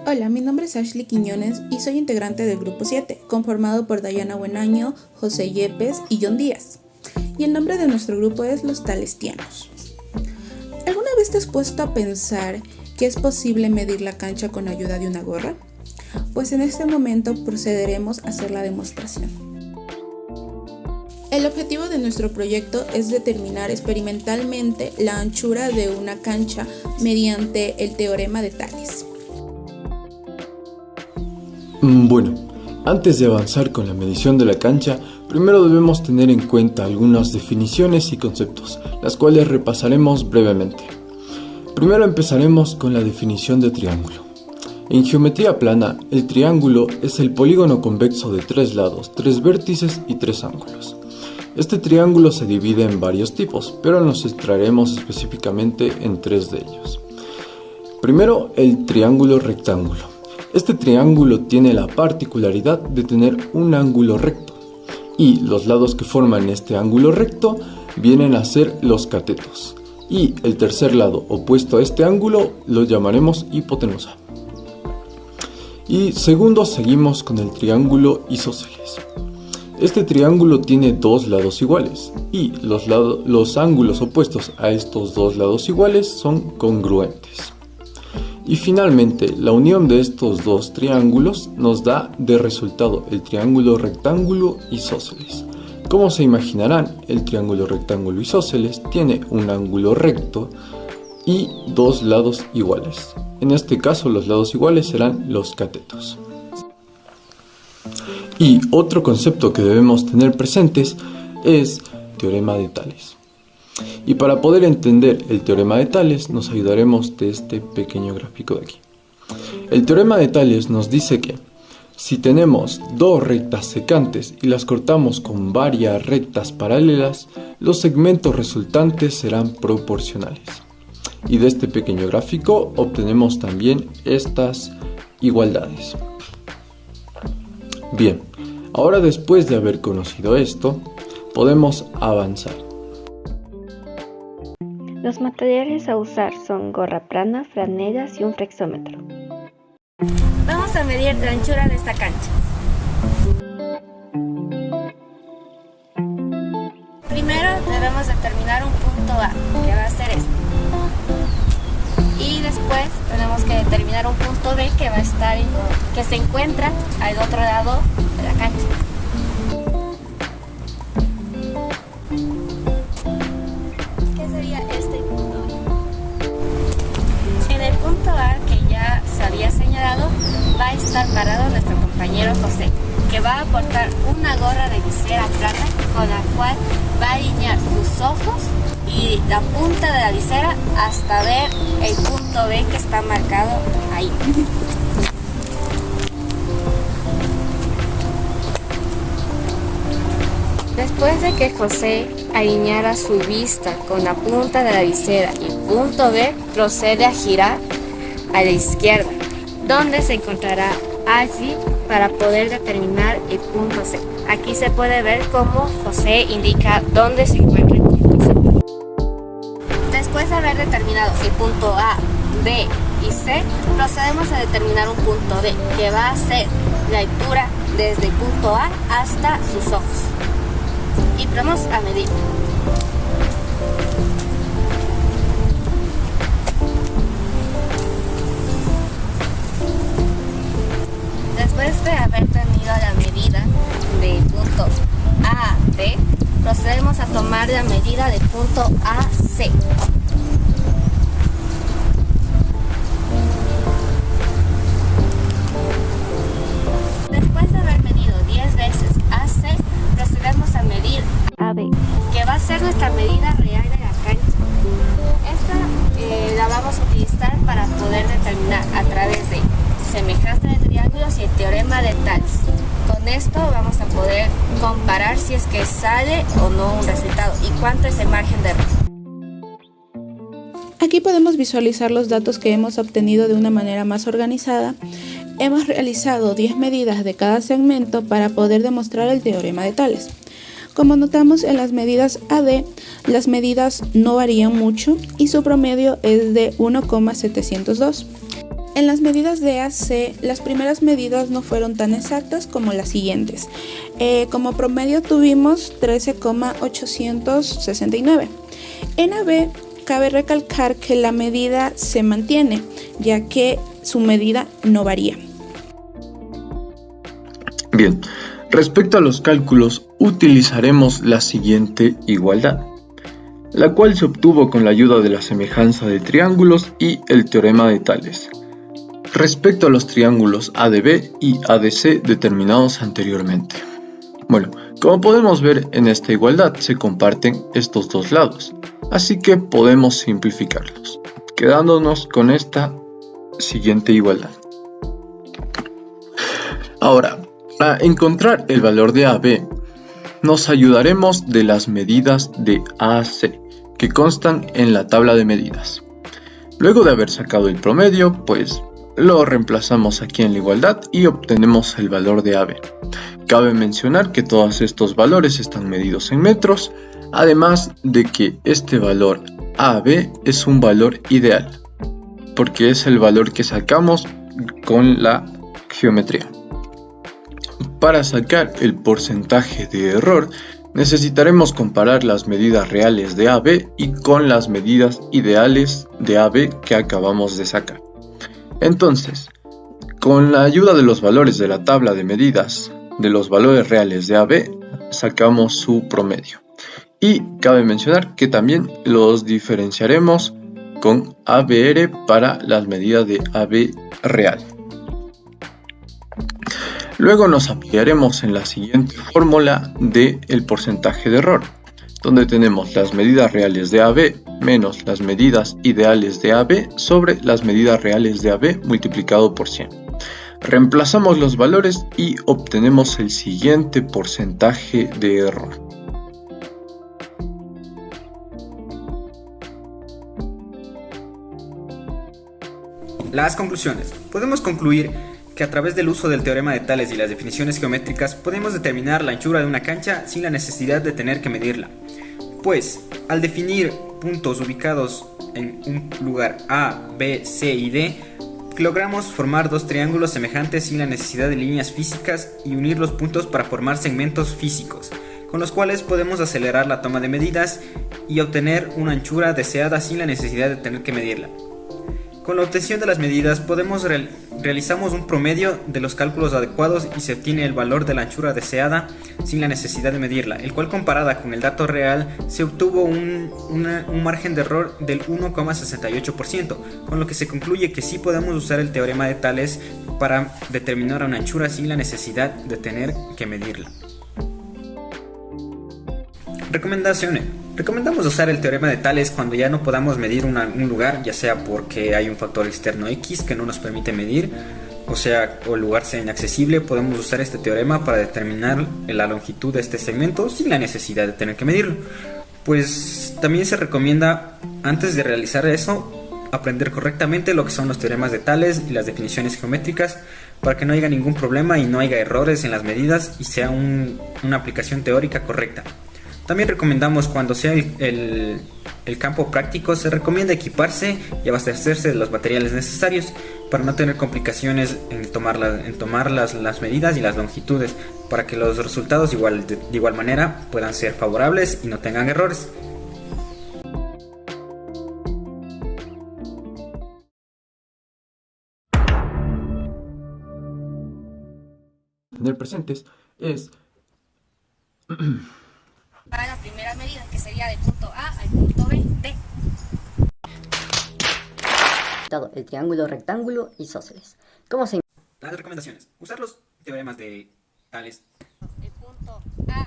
Hola, mi nombre es Ashley Quiñones y soy integrante del Grupo 7, conformado por Dayana Buenaño, José Yepes y John Díaz. Y el nombre de nuestro grupo es Los Talestianos. ¿Alguna vez te has puesto a pensar que es posible medir la cancha con ayuda de una gorra? Pues en este momento procederemos a hacer la demostración. El objetivo de nuestro proyecto es determinar experimentalmente la anchura de una cancha mediante el teorema de Tales. Bueno, antes de avanzar con la medición de la cancha, primero debemos tener en cuenta algunas definiciones y conceptos, las cuales repasaremos brevemente. Primero empezaremos con la definición de triángulo. En geometría plana, el triángulo es el polígono convexo de 3 lados, 3 vértices y 3 ángulos. Este triángulo se divide en varios tipos, pero nos centraremos específicamente en 3 de ellos. Primero, el triángulo rectángulo. Este triángulo tiene la particularidad de tener un ángulo recto, y los lados que forman este ángulo recto vienen a ser los catetos, y el tercer lado opuesto a este ángulo lo llamaremos hipotenusa. Y segundo, seguimos con el triángulo isósceles. Este triángulo tiene 2 lados iguales, y los ángulos opuestos a estos 2 lados iguales son congruentes. Y finalmente, la unión de estos 2 triángulos nos da de resultado el triángulo rectángulo isósceles. Como se imaginarán, el triángulo rectángulo isósceles tiene un ángulo recto y 2 lados iguales. En este caso, los lados iguales serán los catetos. Y otro concepto que debemos tener presentes es teorema de Tales. Y para poder entender el teorema de Tales nos ayudaremos de este pequeño gráfico de aquí. El teorema de Tales nos dice que si tenemos 2 rectas secantes y las cortamos con varias rectas paralelas, los segmentos resultantes serán proporcionales. Y de este pequeño gráfico obtenemos también estas igualdades. Bien, ahora después de haber conocido esto, podemos avanzar. Los materiales a usar son gorra plana, franelas y un flexómetro. Vamos a medir la anchura de esta cancha. Primero debemos determinar un punto A, que va a ser este. Y después tenemos que determinar un punto B que va a estar que se encuentra al otro lado de la cancha. ¿Qué sería este punto B? En el punto A, que ya se había señalado, va a estar parado nuestro compañero José, que va a aportar una gorra de visera plana con la cual va a alinear sus ojos y la punta de la visera hasta ver el punto B que está marcado ahí. Después de que José alineara su vista con la punta de la visera y punto B, procede a girar a la izquierda, donde se encontrará allí para poder determinar el punto C. Aquí se puede ver cómo José indica dónde se encuentra el punto C. Después de haber determinado el punto A, B y C, procedemos a determinar un punto D, que va a ser la altura desde el punto A hasta sus ojos. Y vamos a medir. Después de haber tenido la medida del punto A, B, procedemos a tomar la medida del punto A, C. Después de haber medido 10 veces AC, procedemos a medir AB, que va a ser nuestra medida real de la cancha. Esta la vamos a utilizar para poder determinar a través de semejanza de triángulos y el teorema de Tales. Con esto vamos a poder comparar si es que sale o no un resultado y cuánto es el margen de error. Aquí podemos visualizar los datos que hemos obtenido de una manera más organizada. Hemos realizado 10 medidas de cada segmento para poder demostrar el teorema de Tales. Como notamos en las medidas AD, las medidas no varían mucho y su promedio es de 1,702. En las medidas de AC, las primeras medidas no fueron tan exactas como las siguientes. Como promedio tuvimos 13,869. En AB, cabe recalcar que la medida se mantiene, ya que su medida no varía. Bien, respecto a los cálculos, utilizaremos la siguiente igualdad, la cual se obtuvo con la ayuda de la semejanza de triángulos y el teorema de Tales. Respecto a los triángulos ADB y ADC determinados anteriormente. Bueno, como podemos ver en esta igualdad se comparten estos dos lados, así que podemos simplificarlos, quedándonos con esta siguiente igualdad. Ahora, para encontrar el valor de AB, nos ayudaremos de las medidas de AC, que constan en la tabla de medidas. Luego de haber sacado el promedio, pues lo reemplazamos aquí en la igualdad y obtenemos el valor de AB. Cabe mencionar que todos estos valores están medidos en metros, además de que este valor AB es un valor ideal, porque es el valor que sacamos con la geometría. Para sacar el porcentaje de error, necesitaremos comparar las medidas reales de AB y con las medidas ideales de AB que acabamos de sacar. Entonces, con la ayuda de los valores de la tabla de medidas de los valores reales de AB, sacamos su promedio. Y cabe mencionar que también los diferenciaremos con ABR para las medidas de AB real. Luego nos apoyaremos en la siguiente fórmula del porcentaje de error, donde tenemos las medidas reales de AB menos las medidas ideales de AB sobre las medidas reales de AB multiplicado por 100. Reemplazamos los valores y obtenemos el siguiente porcentaje de error. Las conclusiones. Podemos concluir que a través del uso del teorema de Tales y las definiciones geométricas podemos determinar la anchura de una cancha sin la necesidad de tener que medirla. Pues, al definir puntos ubicados en un lugar A, B, C y D, logramos formar dos triángulos semejantes sin la necesidad de líneas físicas y unir los puntos para formar segmentos físicos, con los cuales podemos acelerar la toma de medidas y obtener una anchura deseada sin la necesidad de tener que medirla. Con la obtención de las medidas realizamos un promedio de los cálculos adecuados y se obtiene el valor de la anchura deseada sin la necesidad de medirla, el cual comparada con el dato real se obtuvo un margen de error del 1,68%, con lo que se concluye que sí podemos usar el teorema de Tales para determinar una anchura sin la necesidad de tener que medirla. Recomendaciones. Recomendamos usar el teorema de Tales cuando ya no podamos medir un lugar, ya sea porque hay un factor externo X que no nos permite medir, o el lugar sea inaccesible. Podemos usar este teorema para determinar la longitud de este segmento sin la necesidad de tener que medirlo. Pues también se recomienda, antes de realizar eso, aprender correctamente lo que son los teoremas de Tales y las definiciones geométricas para que no haya ningún problema y no haya errores en las medidas y sea una aplicación teórica correcta. También recomendamos, cuando sea el campo práctico, se recomienda equiparse y abastecerse de los materiales necesarios para no tener complicaciones en tomar las medidas y las longitudes, para que los resultados de igual manera puedan ser favorables y no tengan errores. Tener presentes es Para la primera medida, que sería del punto A al punto B, D. Todo el triángulo, rectángulo, isósceles. Las recomendaciones. Usar los teoremas de Tales. El punto A